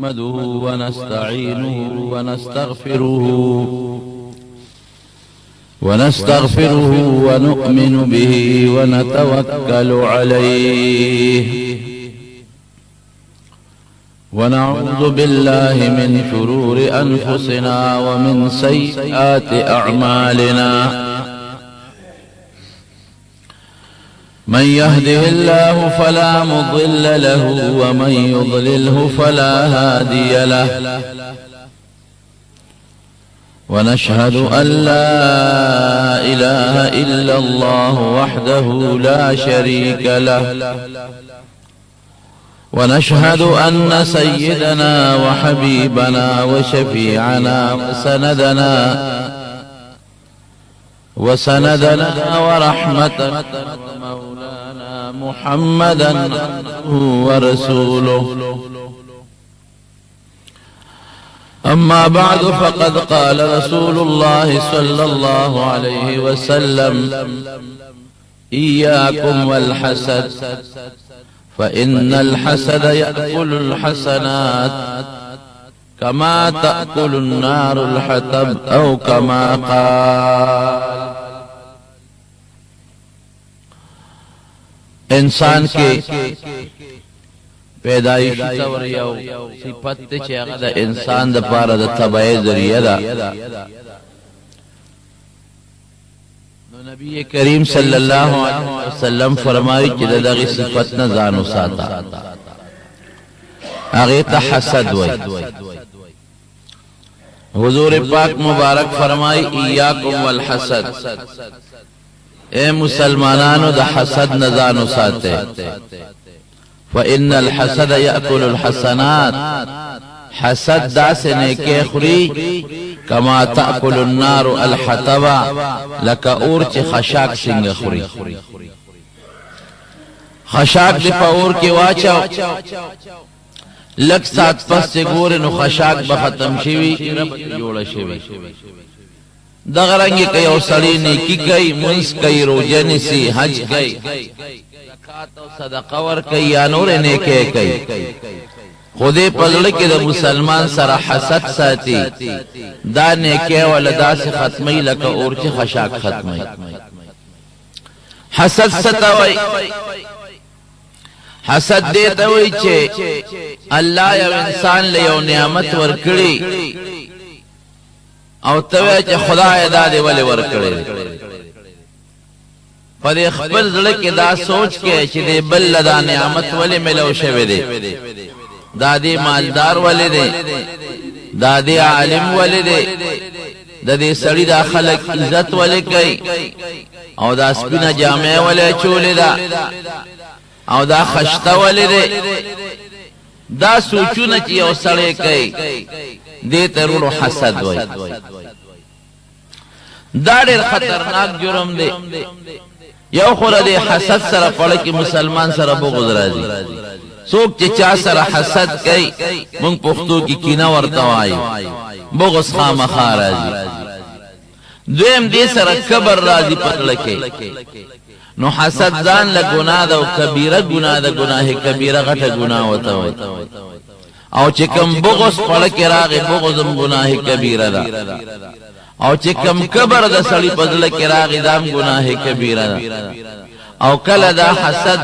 نحمده ونستعينه ونستغفره ونؤمن به ونتوكل عليه ونعوذ بالله من شرور أنفسنا ومن سيئات أعمالنا من يهده الله فلا مضل له ومن يضلله فلا هادي له ونشهد أن لا إله إلا الله وحده لا شريك له ونشهد أن سيدنا وحبيبنا وشفيعنا وسندنا ورحمتنا ومولانا محمدا ورسوله أما بعد فقد قال رسول الله صلى الله عليه وسلم إياكم والحسد فإن الحسد يأكل الحسنات كما تأكل النار الحطب أو كما قال انسان کے پیدائشی طور یو صفت چه هغه د انسان د پاره د تبعی ذریعہ ده نو نبی کریم صلی الله علیه وسلم فرمایي چې دغه صفت نه ځان وساته هغه ته حسد وای حضور پاک مبارک فرمایي ایاکم والحسد اے مسلمانانو د حسد نه ځان وساته فإن الحسد يأكل الحسنات حسد داس نیکی خوري کما تأكل النار الحطب لك اور چه خشاک سنگ خوري خشاک دی پا اور کی واچاو لک سات پس چه گوری نو خشاک بختم شوی رب جوڑا شوی دغرنگی کئی او سڑی نیکی کئی منس کئی روجنی سی حج کئی صدقه ور کوي یا نور نیکی کوي خودی پزړه کې د مسلمان سره حسد ساتي دا نیکی ول داس ختمي لکه اور چې خشاک ختمي حسد ستوي حسد دې ته وي چې الله یو انسان له یو نعمت ور کړی او ته چې خدای دا دې ولې ور کړی پر خپل زړه کې دا سوچ کې چې دې بل دا نعمت ولې ملو شوی دی دا دې مالدار ولې دی دا دې عالم ولې دی د دې سړی دا خلک عزت ولې کوي او دا سپینه جامه ولې چولې دا او دا خشته ولې دی دا سوچونه چې یو سړی کوي دې ته ورو حسد وایي دا ډېر خطرناک جرم دی یو خور دی حسد سره پړه کې مسلمان سره بغض راځي څوک چې چا سره حسد کوي مونږ پښتو کې کینه ورته وایو بغض خامخا راځي دویم دې سره کبر راځي پړه کې نو حسد ځان له ګناه ده او کبیره ګناه ده ګناه کبیره غټه ګناه وته وي او چې کوم بغض پړه کې راغی بغضم ګناه کبیره ده او چې کم کبر د سړی پزله کې راغی دام گناه کبیره ده او کله دا حسد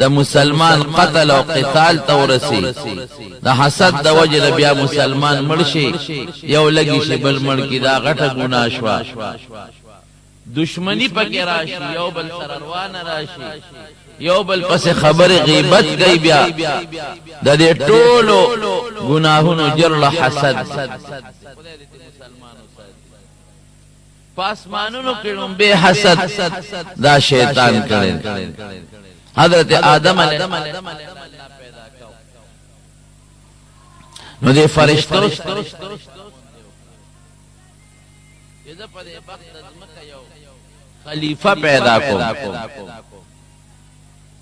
د مسلمان قتل او قتال تورسی د حسد د وجه بیا مسلمان مرشي یو لګی شي بل مړ کی دا غټه گناه شوا دشمنی پکې راشي یو بل سره روان راشي یو بل پس خبر غیبت گئی بیا د دې ټولو گناهونو جرل حسد پاسمانونو کړم به حسد دا شیطان کړي حضرت آدم علیہ السلام پیدا کړ نو دې فرشتو چې د په دې وخت د ځمکه یو خلیفہ پیدا کو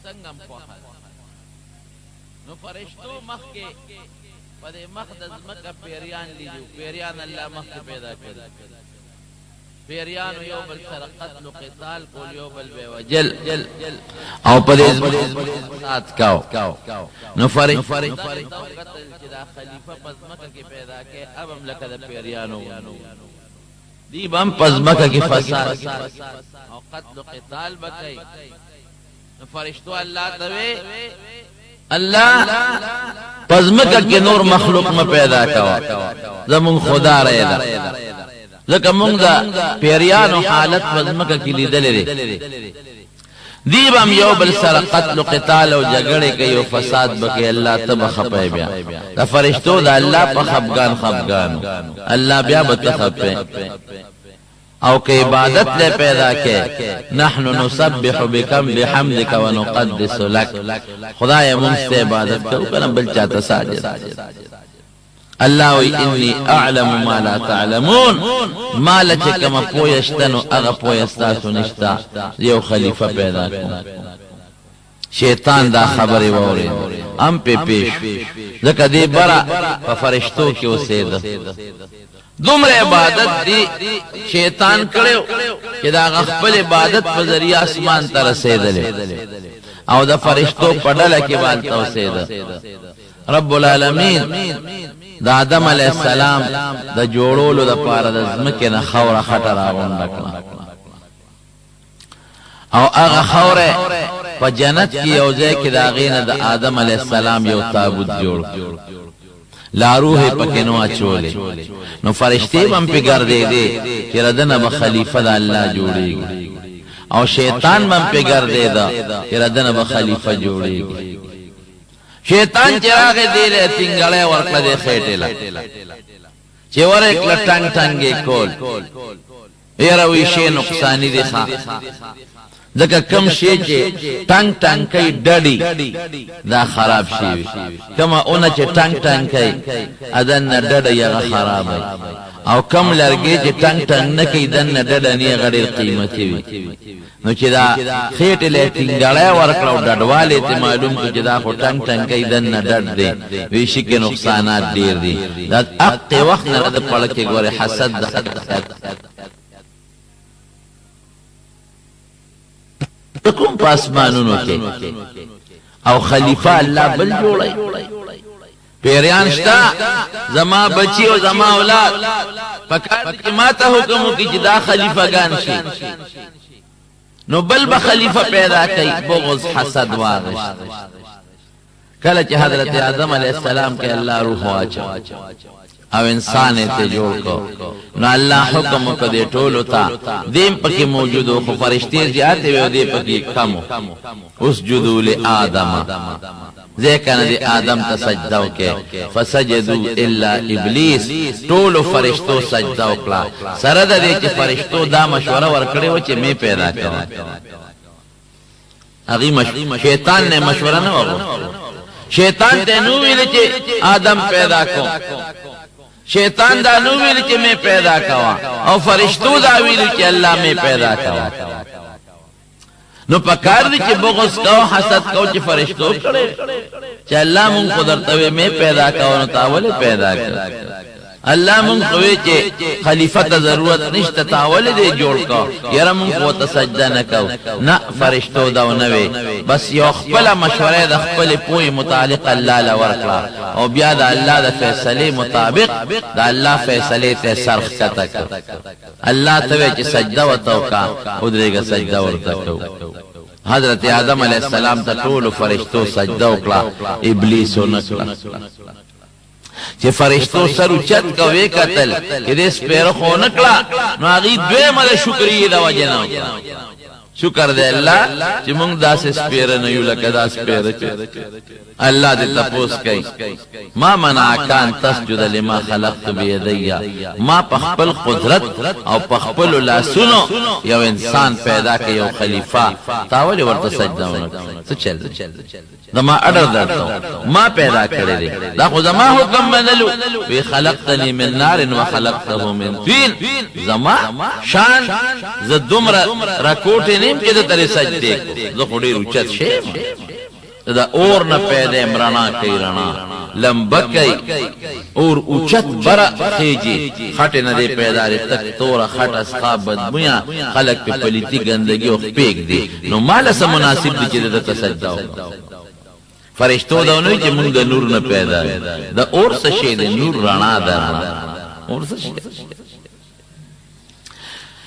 څنګه په نو فرشتو مخ کې په دې مخ د ځمکه پیریان لیدو پیریان الله مخ پیدا کړ پیریانو یو بل سره قتل و قتال کول یو بل به وجل او پدې سات کاو نو فرق قتل چې دا خلیفہ پزمکه کې پیدا کې اب هم لکه د پیریانو دی بم پزمکه کې فساد او قتل و قتال بکای نو فرشتو الله ته الله پزمکه کې نور مخلوق ما پیدا کوا زمون خدا رہے لکه مونږ دا پیریانو حالت پزمکه کې لیدلې دی بم یو بل سره قتل و قتال او جګړه کوي او فساد بکې الله تبه خپه بیا دا فرشتو دا الله په خفغان الله بیا بتخپه او که عبادت لے پیدا کے نحن نسبح بکم بحمدک ونقدس لک خدای منست عبادت کرو کنم بل چاہتا ساجد اللہ وی انی اعلم ما لا تعلمون ما لچکم پویشتنو اغا پویستاسو نشتا یو خلیفہ پیدا کرو شیطان دا خبری ووری ام پی پیش ذکر دی برا فرشتو کی اسید دومره عبادت دی شیطان کړو چې دا خپل عبادت په ذریعہ اسمان ته رسیدل او د فرشتو په ډله کې والته اوسېده رب العالمین د آدم علی السلام د جوړولو د پاره د ځمکې نه خوره خټه راغونډه کړه او هغه خوره په جنت کې یو ځای کې د غینه د آدم علی السلام یو تابوت جوړ لا روح پکنو اچولے نو فرشتے بم پہ گردے دے کہ ردنا بخلیفہ دا اللہ جوڑے گی او شیطان بم پہ گردے دا کہ ردنا بخلیفہ جوڑے گی شیطان چراغ دے لے تنگلے ورکل دے خیٹے لا چور ایک لٹنگ ٹنگے کول ایروی شے نقصانی دے خواہ دکا کم شی چه ٹنگ ٹنگ کئی ڈڑی دا خراب شیوی کما اونا چه ٹنگ ٹنگ کئی ادن ڈڑ یغا خراب ہے او کم لرگی چه ٹنگ ٹنگ نکی دن ڈڑ نی غیر قیمتی وی نو چه دا خیٹ لے تنگلے ورکلو ڈڑوالے تی معلوم کو چه دا خو ٹنگ ٹنگ کئی دن ڈڑ دے ویشی کے نقصانات دیر دی دا اقت وقت نرد پڑکے گوری حسد دا کوم پاسمانونو کې او خلیفہ الله بل جوړای پیریان شتا زما بچی او زما اولاد پکار کې ماته حکم وکي چې دا خلیفہ ګان شي نو بل به خلیفہ پیدا کوي بغض حسد واغشت کله چې حضرت آدم علیہ السلام کې الله روح واچو او انسان ته جوړ کو نو الله حکم کړي ټولو ته دیم پکې موجود او فرشتي زیاته وي دې پکې کم اسجدوا لآدم ذکر دې آدم ته سجده وکړه فسجدوا الا ابلیس ټولو فرشتو سجده وکړه سره دې چې فرشتو دا مشوره ورکړې و چې می پیدا کړم هغه شیطان نے مشوره نه وکړه شیطان ته نو ویل چې آدم پیدا کو شیطان دا نو ویل چې میں پیدا کوا او فرشتو دا ویل چې الله میں پیدا کوا نو پکار دی چې بغض کو حسد کو چې فرشتو کړي چې الله مون قدرت وي میں پیدا کوا نو تاول پیدا کړ الله مون کوي چې خلیفہ ته ضرورت نشته تاول دې جوړ کو یره مون کو ته سجده نکاو نه فرشتو دا نه وي بس یو خپل مشوره د خپل پوی متعلق الله لا ورکړه او بیا د الله د فیصله مطابق د الله فیصله ته سرخ کته الله ته چې سجده وتوکا او دغه سجده ورته حضرت آدم علیہ السلام ته ټول فرشتو سجده وکړه ابلیس ونکړه چې فرشتو سر اوچت کوي قتل کې دې سپیر خو نکړه نو هغه دوی مله شکرې دا وجنه شکر دے اللہ چې موږ داسې سپیر نه یو لکه دا سپیر الله دې تپوس کوي ما منعک ان تسجد لما خلقت بيدي ما پخپل قدرت او پخپل لاسونو یو انسان پیدا کړي یو خلیفہ تاول ورته سجده ونکړه څه چل دا ما اډر درته ما پیدا کړی دی دا خو زما حکم منلو وی خلقتنی من نار و خلقته من طین زما شان ز دمر رکوټ نیم کې د تر سجده زه خو ډیر اوچت شم دا اور نه پیدا امرانا کوي رڼا لمبکی اور اوچت برا خیجی خط ندے پیدا ری تک تورا خط اسخاب بدبویا خلق پہ پلیتی گندگی او پیک دی نو مالا سا مناسب دی چی دا سجدہ ہوگا فرشتو دا انوی چی منگ دا نور نا پیدا دا اور سشے دا نور رانا دا رانا اور سشے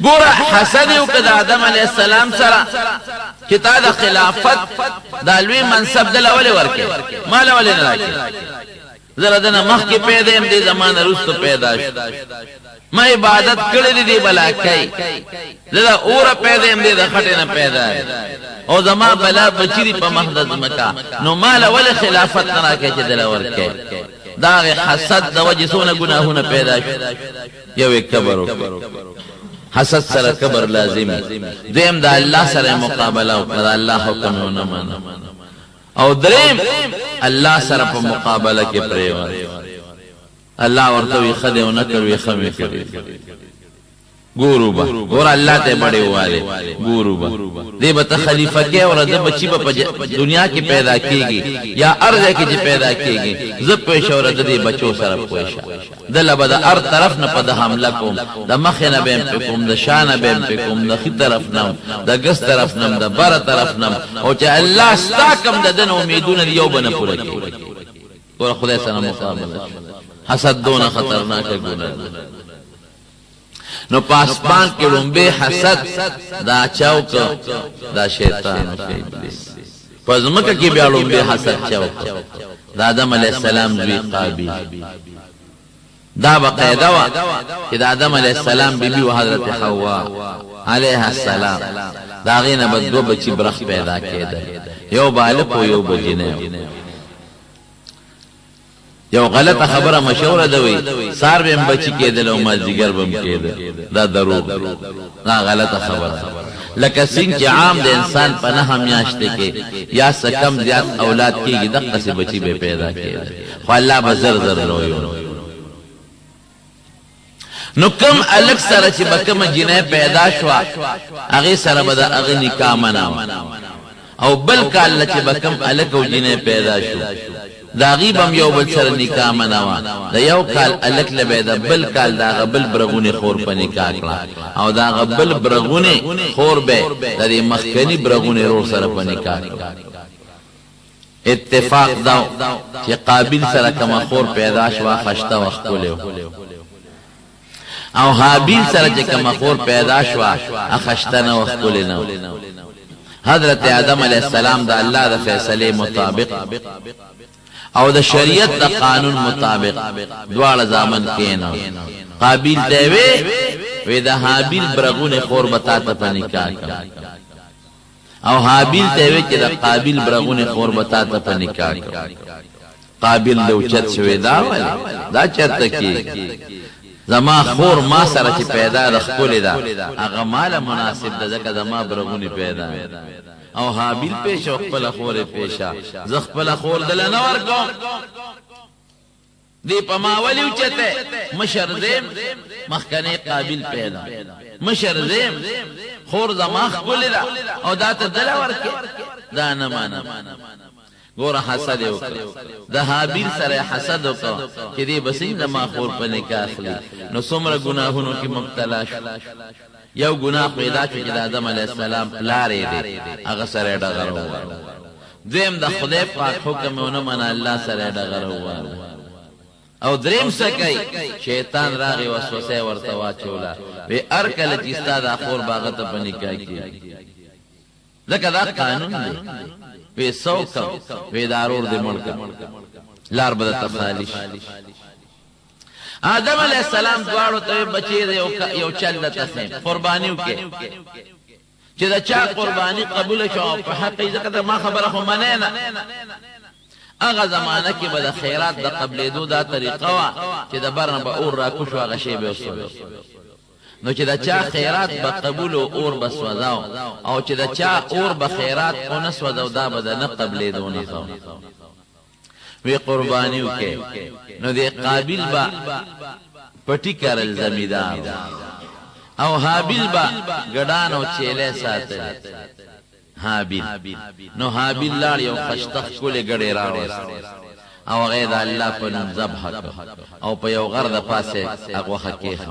گورا حسد یو که دا آدم علیہ السلام سرا کتا دا خلافت دا لوی منصب دل اولی ورکے مال اولی نراکے زردنا مخ کی پیدا ام دی زمان رستو پیدا شد ما عبادت کردی دی بلا کئی زرد اورا پیدا ام دی دا خطینا پیدا ہے او زمان بلا بچی دی پا مخدز مکا نو مال اولی خلافت نراکے چی دل ورکے دا حسد دا وجی سونا گناہونا پیدا شد یو ایک کبرو حسد سره کبر لازمی دیم دا اللہ سره مقابلہ دا اللہ حکم نمان او دریم اللہ سره پا مقابلہ کے پریوان اللہ ورطوی خدے و نکروی خمی کری گورو با گورا اللہ تے بڑے والے گورو با دے بتا خلیفہ کے اور دے بچی با دنیا کی پیدا کی گی یا ارض کی جی پیدا کی گی زب پیش اور دے بچو سر پیشا دل با دا ار طرف نا پا دا حملہ کم دا مخی نا بیم پی کم دا شان بیم پی کم دا خی طرف نم دا گس طرف نم دا بار طرف نم او چا اللہ ستاکم دا دن امیدون دیو بنا پورا کی گورا خدا سنا مقابلہ حسد دونا خطرناک گناہ نو پاسپان کے رنبے حسد دا چوک دا شیطان و ابلیس پزمکہ کی بیا رنبے حسد چوک دا آدم علیہ السلام زوی قابل دا بقیدہ وا کہ دا آدم علیہ السلام بی بی و حضرت حوا علیہ السلام دا غینا بدو بچی برخ پیدا کیدا یو بالک و یو بجنے یو غلط خبره مشوره دوی سار بهم بچی کېدل او مازیګر بم کېدل دا دروغ دا غلط خبره لکه څنګه چې عام د انسان په نه میاشته کې یا سکم زیات اولاد کېږي دغه څه بچی به پیدا کېږي خو الله به زر زر لویو نو کم الک سره چې بکم جنې پیدا شو هغه سره به هغه نکاح مناو او بل کال چې بکم الک او جنې پیدا شو دا غیبم یو بل سره نکاح مناوا دا یو کال الک لبه دا بل کال دا غبل برغونی خور په نکاح کړه او دا غبل برغونی خور به د مخکنی برغونی رور سره په نکاح کړه اتفاق دا چې قابل سره کما خور پیدا شوا خشته وخت کولیو او حابیل سره چې کما خور پیدا شوا خشته نه وخت کولینو حضرت آدم علیہ السلام دا اللہ دا فیصلے مطابق او دا شریعت دا قانون مطابق دوار زامن کینو قابل تیوے وی دا حابیل برغون خور بتاتا پا نکاح کر او حابیل تیوے چی دا قابل برغون خور بتاتا پا نکاح کر قابل دو چت شوی دا والی دا چت کی زما خور ما سره چې پیدا رخکول دا هغه مال مناسب ده ځکه زما برغونی پیدا او حابیل پیش او خپل خور پیشا ز خپل خور دل نه ورکوم دی پما ولی اوچته مشرزم مخکنه قابل پیدا مشرزم خور زما خپل دا او دا ته دل ورکه دا نه معنا گورا حسد وکړه د حابیل سره حسد وکړه چې دې بسې د ماخور په نکاح اخلي نو څومره ګناهونو کې مبتلا شو یو ګناه پیدا شو چې د آدم علی السلام لارې دې هغه سره ډغره وره دیم د خدای پاک حکمونه من الله سره ډغره وره او دریم سکای شیطان راغی وسوسه ورته واچولا وی ارکل چې ستاد اخور باغته په نکاح کې ځکه دا قانون دی وی سوکم وی دارور دی ملکم لار بدا تخالیش آدم علیہ السلام دوارو توی بچی دی یو چل دا تخیم قربانیو کے چی دا چا قربانی قبول شو پا حقی ذکر ما خبره خو منینا اغا زمانه کی بدا خیرات دا قبل دو دا طریقه وا چی دا برن با اور را کشو اغا شی بیوستو نو چې دا چا خیرات به قبول او اور بسوځاو او چې دا چا اور به خیرات او نسوځاو دا به نه قبلې دونی خو وی قربانیو کې نو دې قابل با پټی کارل زمیدار او حابیل با ګډان او چيله ساتل حابیل نو حابیل لار یو خشتخ کولې ګډې راوست او غیر الله په نوم ذبح او په یو غر د پاسه هغه حقیقت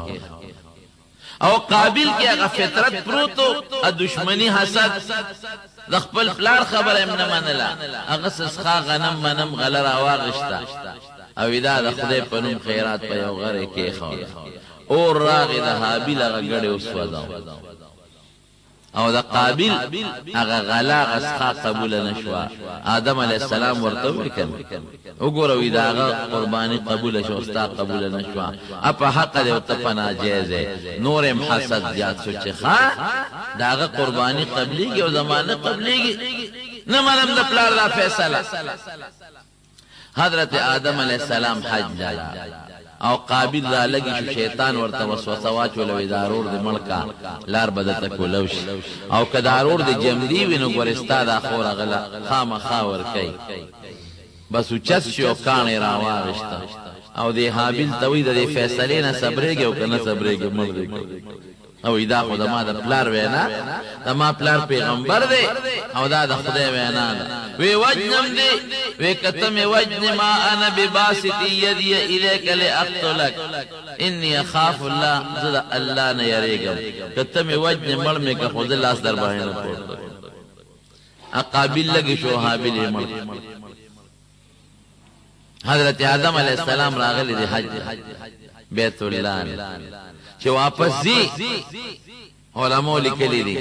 او قابل کې هغه فطرت پروتو ا دشمنی حسد د خپل پلار خبره نه منله هغه سسخا غنم منم غلر واغشتا او دا د خدای په نوم خیرات په یو غره کې خو او راغی د حابیل هغه ګړې وسوځاو او دا قابل هغه غلا غسخا قبول نشوا آدم علیہ السلام ورته وکړ وګوروي دا هغه قرباني قبول شو استا قبول نشوا اپ حق دې او ته ناجیز نورم حسد زیات سوچ ښا دا هغه قرباني قبليږي او زمانه قبليږي نه منم د پلار دا فیصله حضرت آدم علیہ السلام حج او قابل را لګي شو شیطان ورته وسوسه واچول ضرور د ملکا لار بدته کولوش او کدارور د جمدی وینو ګورستا دا خور غلا خامخا ور کوي بس چس شو کانه را واغشتا او دی حابیل توید د فیصله نه صبرېږي او کنه صبرېږي مرګ او دا خو د ما د پلار وینا د ما پلار پیغمبر دی او دا د خدای وینا ده وی وجنم دی وی کتم وجن ما انا بباسط یدی الیک لاقتلک انی اخاف الله زد الله نه یریګم کتم وجن مړ می که خود لاس در باندې نه پورته اقابل لګی شو حابیل مړ حضرت آدم علیہ السلام راغلی دی حج بیت الله چې واپس زی علماء لیکلی دي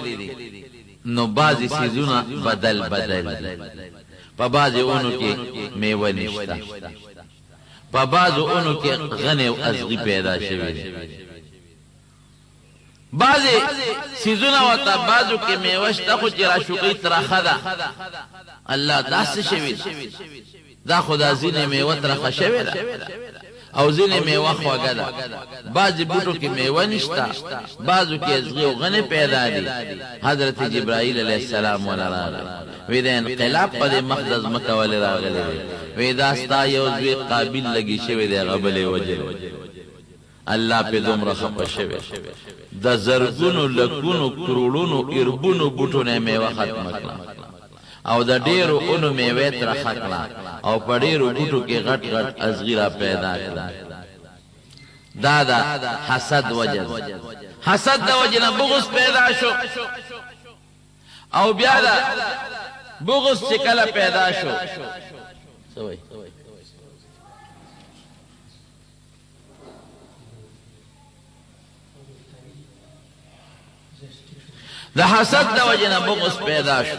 نو بعضی سیزونه بدل په بعضی اونو کې میوه نشته په بعضی اونو کې غنه او ازغی پیدا شوی بعضی سیزونه وتا بعضو کې میوه شته خو چې را شوقي ترخه ده الله داس شوی دا خدا زینه میوه ترخه شوی ده او ځینې میوه خوږه ده بعضې بوټو کې میوه نشته بعضو کې ازغي او غنې پیدا دي حضرت جبرائیل علیه السلام ولا راغی وی د انقلاب په دې مخ د ځمکه ولې راغلی وی دا ستا یو زوی قابل لګي شوی دی هغه بلې وجل الله په دومره خفه شوی د زرګونو لکونو کروڑونو اربونو بوټو نه میوه ختمه کړه او د ډیرو اونو میوه تر خکړه او په ډیرو بوټو کې غټ غټ ازغیرا پیدا کړه دا حسد وجه حسد د وجه نه بغض پیدا شو او بیا دا بغض چې کله پیدا شو سوي د حسد د وجه نه بغض پیدا شو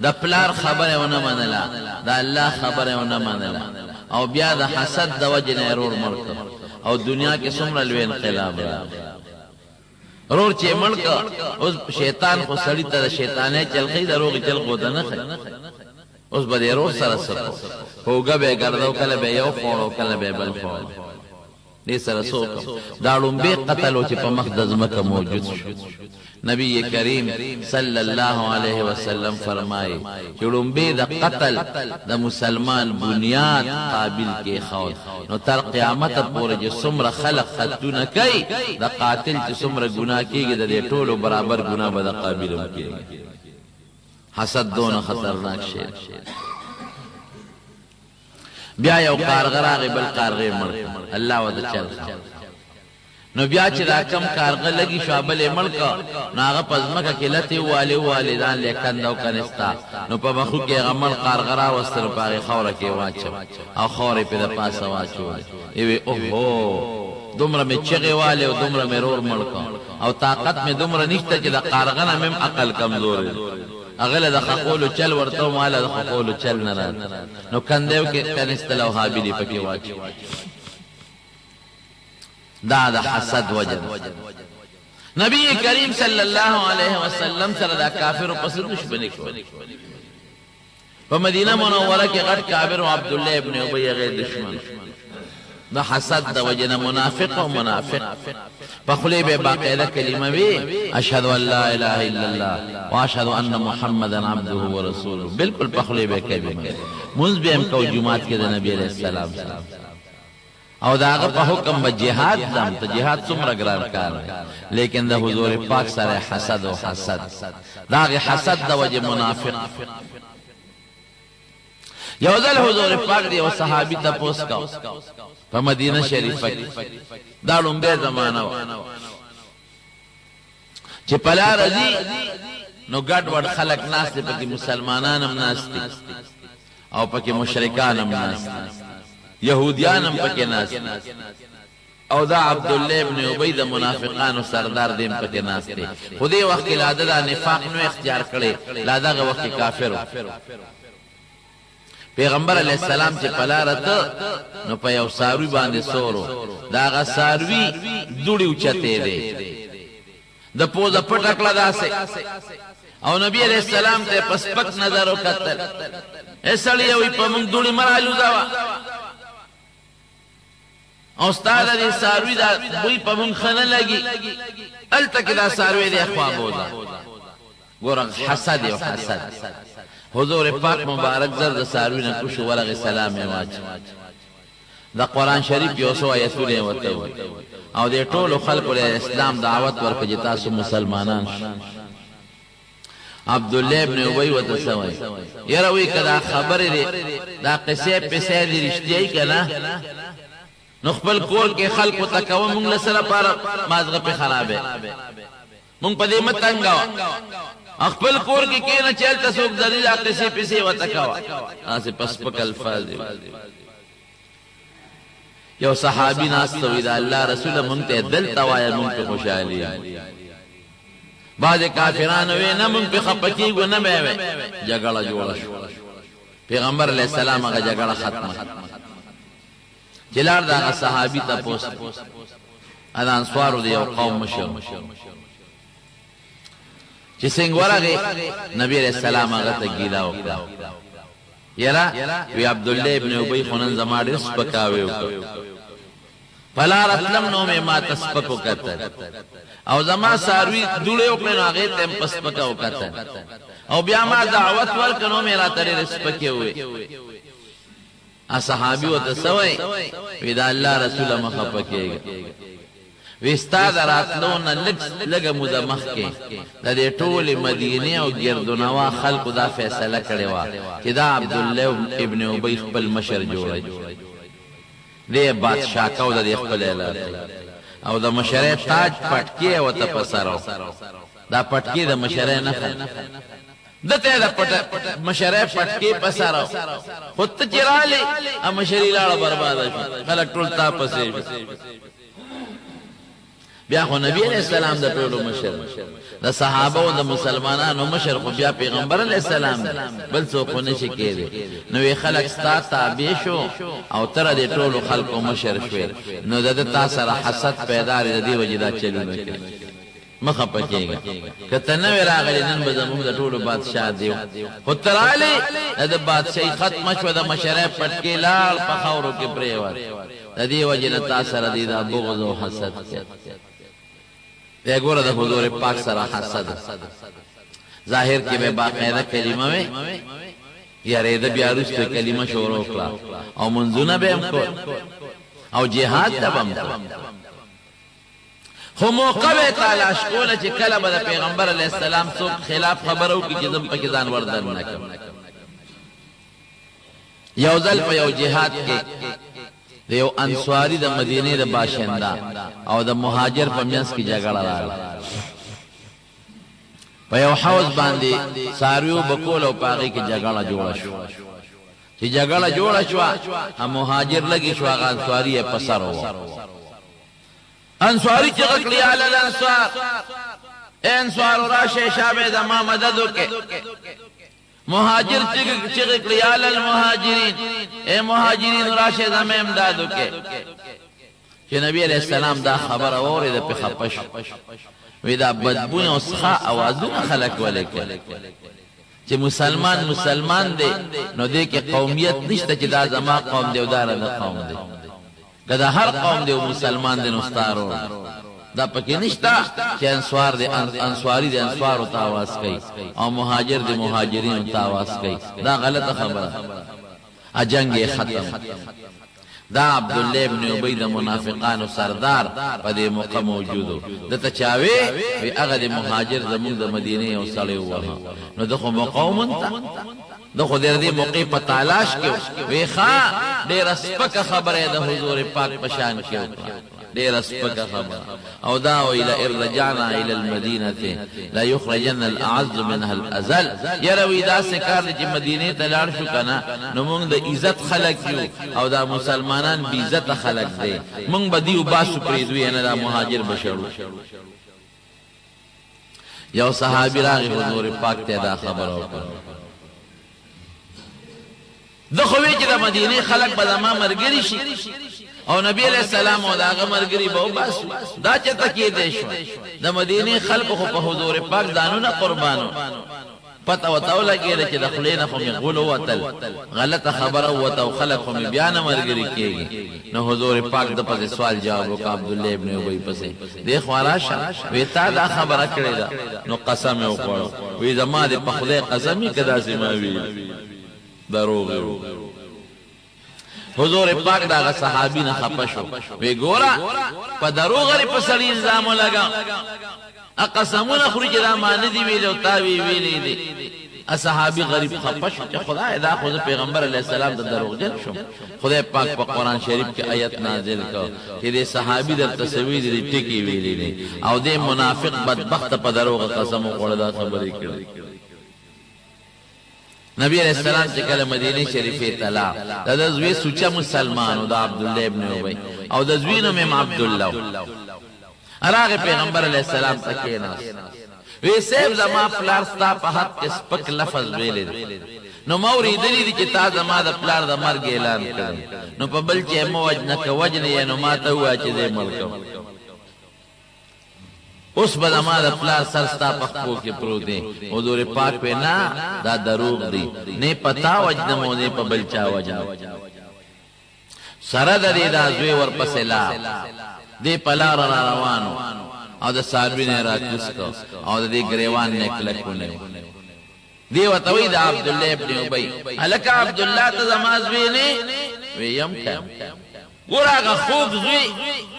د پلار خبره ونه منله د الله خبره ونه منله او بیا د حسد د وجه نه رور مړ او دنیا کې څومره لوی انقلاب راغی رور چې مړ اوس شیطان خو سړی ته شیطانه چلخې دروغ چل کو ده نه اوس به رور سره سره هوګه به ګرځاو کله به یو فورو کله به بل فورو دې سره سوک دا لومبه قتل او چې په مقدس مکه موجود شو نبی کریم صلی الله علیه وسلم فرمایي چې لومبه د قتل د مسلمان بنیاد قابل کې خو نو تر قیامت پورې چې څومره خلق قتلونه کوي د قاتل چې څومره ګناه کوي د دې ټولو برابر ګناه به د قابل هم کوي حسد دونه خطرناک شی بیا یو کارغر هغه بل کارغه مړ الله ودا چل نو بیا چې دا کم کارغه لګي شابل ملک نو هغه پزماکه کې لته والدان لیکندو کنيستا نو په مخو کې غمل کارغرا وستر پاره خوره کې واچو او خوره په د پاسه واچو ایوه اوهو دومره می چغه والے او دومره می رور ملک او طاقت می دومره نشته چې د کارغه نه مم عقل کمزور اغله د خقول چل ورته مال د خقول چل نه را نو کندیو کې کنيستلو حابلی پکې واچو دا د حسد وجه نبی کریم صلی الله علیه وسلم سره دا کافر په سر دشمنی کوي په مدینه منوره کې غټ کافر او عبد الله ابن ابي غیر دشمن دا حسد د وجه منافق او منافق په خلی به باقاعده کلمه وی اشهد ان لا اله الا الله واشهد ان محمدا عبده ورسوله بالکل په خلی به کلمه منځ به هم کو جمعات کې د نبی علیہ السلام سره او داغه په حکم به jihad دم ته jihad څومره ګران کار لیکن د حضور پاک سره حسد او حسد داغه حسد د وجه منافق یو ځل حضور پاک دی او صحابي تپوس کاو په مدینه شریفه کې دا لومبه زمانہ و چې پلا رضی نو ګډ وډ خلق ناس دي پکې مسلمانان هم ناس دي او پکې مشرکان هم ناس دي يهوديان هم پکې ناس دي او دا عبد الله ابن ابي د منافقانو سردار دیم پکې ناس دي خو دې وخت کې لاده دا نفاق نو اختیار کړي لاده وخت کافر پیغمبر علیہ السلام چې پلارته نو په یو ساروی باندې سورو دا غ ساروی دوړي اوچته دی د پوزه پټکړه داسه او نبی علیہ السلام ته پسپک نظر وکتل اسړی وي په موږ دوړي مرالو دا او استاد دې ساروی دا وي په موږ خنه لګي الته دا ساروی دې اخوا بوزا ګور حسد او حسد حضور پاک مبارک زرد ساروی نه کوشو ورغه سلام یې واچ دا قران شریف یو سو آیتونه وته او دې ټولو خلکو له اسلام دعوت ورکړي تاسو مسلمانان عبد الله ابن ابي وتسوي يروي کدا خبر دې دا قصه په سې دې رښتیاي کنا نو خپل کول کې خلکو تکو موږ له سره پاره مازغه په خرابه موږ په دې متنګاو خپل کور کې کینه چلته څوک د دې قصې پسې وتکوا اسه پس پک الفاظ یو صحابي ناس ته دا الله رسول مونږ ته دل توای مونږ په خوشالي بعض کافرانو وی نه مونږ په خپکیږو نه به جګړه جوړه شو پیغمبر علیہ السلام هغه جګړه ختمه جلال دا صحابي تاسو اذ انصارو دی یو قوم مشر چې څنګه ورغه نبی علیہ السلام هغه ته ګیلا وکړه یرا وی عبد الله ابن ابي خنن زماډ سپکاوي وکړه فلا رسلم نو مې ما تسپکو کته او زما ساروی دوړې وکړه هغه ته پسپکاو کته او بیا ما دعوت ورکړو مې را ترې سپکې وې اصحابي وته سوي وی دا الله رسول مخه پکېږي وستا دراتلون لګه مدمخ کې د دې ټول مدینه او ګردونوا خلکو دا فیصله کړې و چې دا عبد الله ابن ابي خپل مشر جوړي دې بادشاہ کو د خپل اعلان او د مشره تاج پټکی او ته پسرو دا پټکی د مشره نه دته دا مشره پټکی پسرو خود چراله ا مشری لاړه برباد شو خلک ټول تا پسې بیا خو نبی علیہ السلام د ټولو مشر د صحابه او د مسلمانانو مشر خو بیا پیغمبر علیہ السلام بل څوک نه شي کېږي نو خلک ستا تابع شو او تر دې ټولو خلکو مشر شو نو د تاسو سره حسد پیدا لري د دې وجدا چلونه کوي مخه پکېږي کته نو راغلی نن به زموږ د ټولو بادشاہ دی خو تراله د بادشاہي ختم شو د مشره پټکی لال په خاورو کې پریوار د دې وجدا تاسو سره د بغض او حسد دے گورا دا حضور پاک سره حسد ظاهر کې به باقاعده کلمه وي یا رید بیا رسته کلمه شروع کړه او منځونه به هم کول او جهاد تبم خو موقع به تلاش کوله چې کله به پیغمبر علی السلام څوک خلاف خبرو کې چې زم پکې ځان وردن نه کوم یو ځل په یو جهاد کې دیو انصاری د مدینه د باشنده او د مهاجر په منځ کې جګړه راغله په یو حوض باندې ساریو بکول او پاغي کې جګړه جوړه شو چې جګړه جوړه شو هم مهاجر لګي شو هغه انصاری یې پسرو انصاری چې غکلی علی الانصار انصار راشه شابه د ما مدد وکي مهاجر چغ کلیال المهاجرین اے مهاجرین راشه زم امداد وکي چې نبی علیہ السلام دا خبر اورید په خپش وی دا بدبو او ښه اوازونه خلق ولیکل چې مسلمان دی نو دې کې قومیت نشته چې دا زما قوم دی او دا نه قوم دی دا هر قوم دی مسلمان دی نو ستارو دا پکې نشتا چې انصار دي انصاری دي انصار او تاواز کوي او مهاجر دي مهاجرین او تاواز کوي دا غلطه خبره ا جنگ ختم دا عبداللہ ابن عبی دا منافقانو سردار پا دے موقع موجودو دا تا چاوے وی اغا دے مہاجر زمون دا مدینه او سڑے وہا نو دخو موقعو منتا دخو دیر دے موقع پا تالاش کیو وی خواہ دیر اسپک خبر ہے دا حضور پاک پشان کیو دیر اسپک خبر او داو الى ارجعنا الى المدینة لا یخرجن الاعز منها الازل یروی دا سکار دی چی مدینه تلار شو کنا نو مونگ دا عزت خلق کیو او دا مسلمانان بی عزت خلق دے مونگ با دیو باسو پریدوی انا دا مہاجر بشرو یو صحابی راغی حضور پاک تے دا خبر ہوکر دخوی چی دا مدینه خلق بدما مرگری شی او نبی علیہ السلام او دا مرگری باو باسو دا چتا کی دیشو دا مدینه خلق خو پا حضور پاک دانو نا قربانو پتا وطاو لگی رہا چی دخلین خو می غلو وطل غلط خبر وطاو خلق خو می بیان مرگری کیگی نو حضور پاک دا پس سوال جوابو کا عبداللہ ابن عبی پسے دیکھ واراشا وی تا دا خبر اکڑی دا نو قسم او پڑو وی زمان دے پخدے قسمی کدا سی ماوی دروغی حضور پاک دا صحابی نا خپشو وی گورا پا دروغ ری پسلی الزامو لگا اقسمون اخری چی دا ماندی ویلی و تاوی ویلی دی اصحابی غریب خپشو چی خدا دا خود پیغمبر علیہ السلام دا دروغ جن شو خدا پاک پا قرآن شریف کی آیت نازل کا کہ دے صحابی در تصویر دی ٹکی ویلی دی او دے منافق بدبخت پا دروغ قسم و قردا خبری کردی نبی علیہ السلام چکل مدینہ شریفی تلا دا دزوی سوچا مسلمانو دا عبداللہ ابن عبی او دزوینو میم عبداللہ اراغ پیغمبر علیہ السلام تکی ناس وی سیب زمان پلار ستا پا حد کس پک لفظ ویلی دی نو موری دلی دی چی تا زمان دا پلار دا مرگ اعلان کرن نو پا بلچے موجنک وجن یا نو ماتا ہوا چی دے ملکو اس با زمان دا پلار سرستا پخپو کے پرو دیں حضور پاک پہ نا دا دروغ دی نے پتا وجنمو نے پا بلچا وجنم سرد دی دا زوی ورپسلا دی پلار را روانو او دا ساروی نے را کسکو او دا دی گریوان نے کلکو نے دی وطوی دا عبداللہ ابن عبی حلکہ عبداللہ تا زمازوی نے ویم کم گورا آگا خوب زوی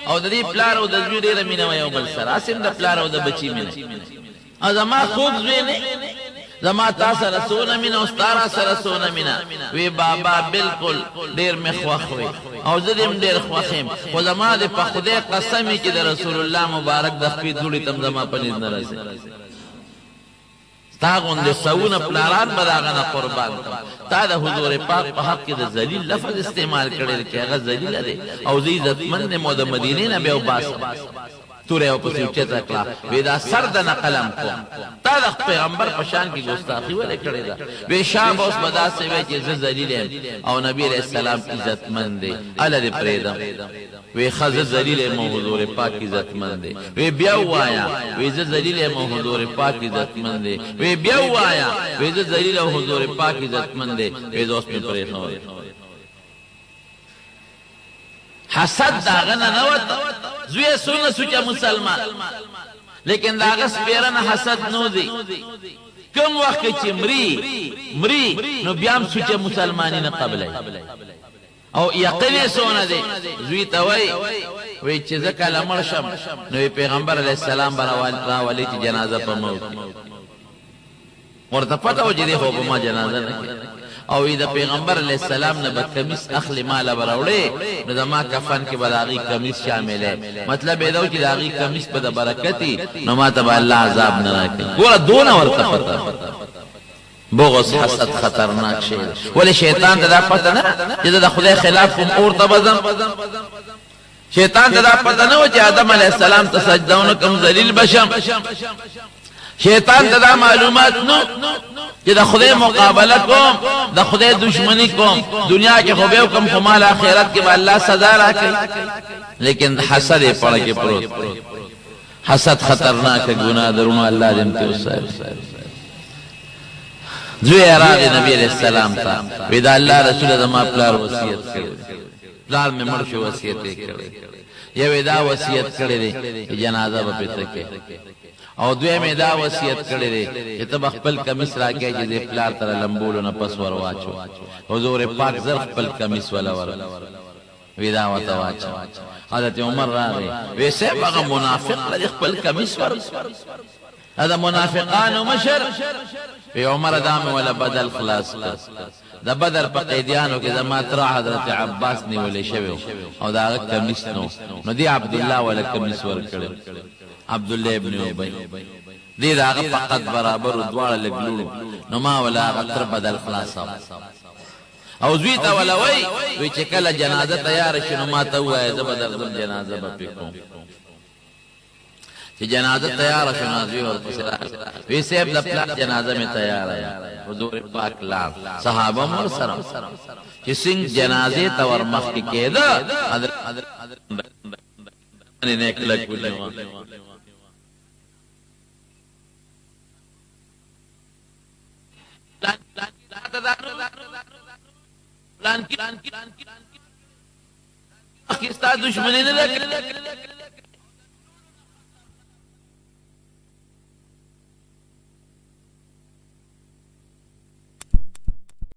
او دا دی پلار او دا زوی دیر مینو یو بل سر اسم دا پلار او دا بچی مینو او زما خوب زوی نے زما تا سرسونا مینو استارا سرسونا مینو وی بابا بالکل دیر میں خواخوی او زدیم دیر خواخیم خو زما دی پا خودی قسمی که دا رسول اللہ مبارک دخپی دولی تم زما پنید نرسی تا گونده سوون پلاران بداغنا قربان تا دا حضور پاک پا حق کی دا زلیل لفظ استعمال کرده که اغا زلیل ده او زی عزتمند مود مدینه نبیو باسم تورے او پسی اچھتا کلا ویدا سرد نقلم کو تا دا پیغمبر پشان کی گستاخی والے کردے دا وی شاب اس بدا سے وی چیز زلیلیں او نبی علیہ السلام عزتمند دے علا دے پریدم وی خز زلیل مو حضور پاک عزتمند دے وی بیاو آیا وی زلیل مو حضور پاک عزتمند دے وی بیاو آیا وی زلیل مو حضور پاک عزتمند دے وی دوست میں پریخوان حسد داغنا نوت زوی سونا سوچا مسلمان لیکن داغس پیرن حسد نو دی کم وقت چی مری نو بیام سوچا مسلمانی نا قبل او یقلی سونا دی زوی تاوی وی چیزا کالا مرشم نوی پیغمبر علیہ السلام برا والی چی جنازہ پا موت ورطا پتا ہو جدی خوب ما جنازہ نکی او ای دا پیغمبر علیہ السلام نے بدکمیس اخلی مالا براوڑے نو دا ما کفن کی بداغی کمیس شامل ہے مطلب ایداو چی داغی کمیس پا دا برکتی نو ما تبا اللہ عذاب نراکی گورا دونا ورطا پتا بغض حسد خطرناک شید ولی شیطان دا پتا نا چی دا خدای خلاف کم اورتا بزن شیطان دا پتا نا و چی آدم علیہ السلام تسجدون کم ذلیل بشم شیطان دا معلومات نو کہ دا خدای مقابلہ کوم دا خدای دشمنی کوم دنیا کے خوبیو کم خمال آخرت کے با اللہ سزا راکی لیکن حسد پڑھ کے پروت حسد خطرناک گناہ درونو اللہ دمتے اسے زوی اراغ نبی علیہ السلام تا ویدہ اللہ رسول دا ما پلار وسیعت کرے پلار میں مرش وسیعت کرے یہ ویدہ وسیعت کرے جنازہ با پیتا کے او دوی میں دا وصیت کړی دی چې تب خپل کمیس راکې چې دې پلار تر لمبولو نه پس ور واچو حضور پاک زر خپل کمیس ولا ور ودا وتواچا حضرت عمر راغی ویسے بغا منافق لدی خپل کمیس ور هذا منافقان مشر في عمر دام ولا بدل خلاص دا بدر په قیدیانو کې زما تر حضرت عباس نیولې شوی او دا کمیس نو دی عبد الله ولا کمیس ور کړل عبد الله ابن ابي دی دا فقط برابر دواړه لګلو نو ما ولا غتر بدل خلاص او زوی ته ولا وی چې کله جنازه تیار شنو ما ته وای زه بدر جنازه به پکوم چې جنازه تیار شنو زوی ور پسې وی سیب د پلا جنازه می تیار ہے حضور پاک لار صحابه مر سره چې څنګه جنازه ته ور مخ کې کېده نه کله کوله پلان کی ستا دشمنی نه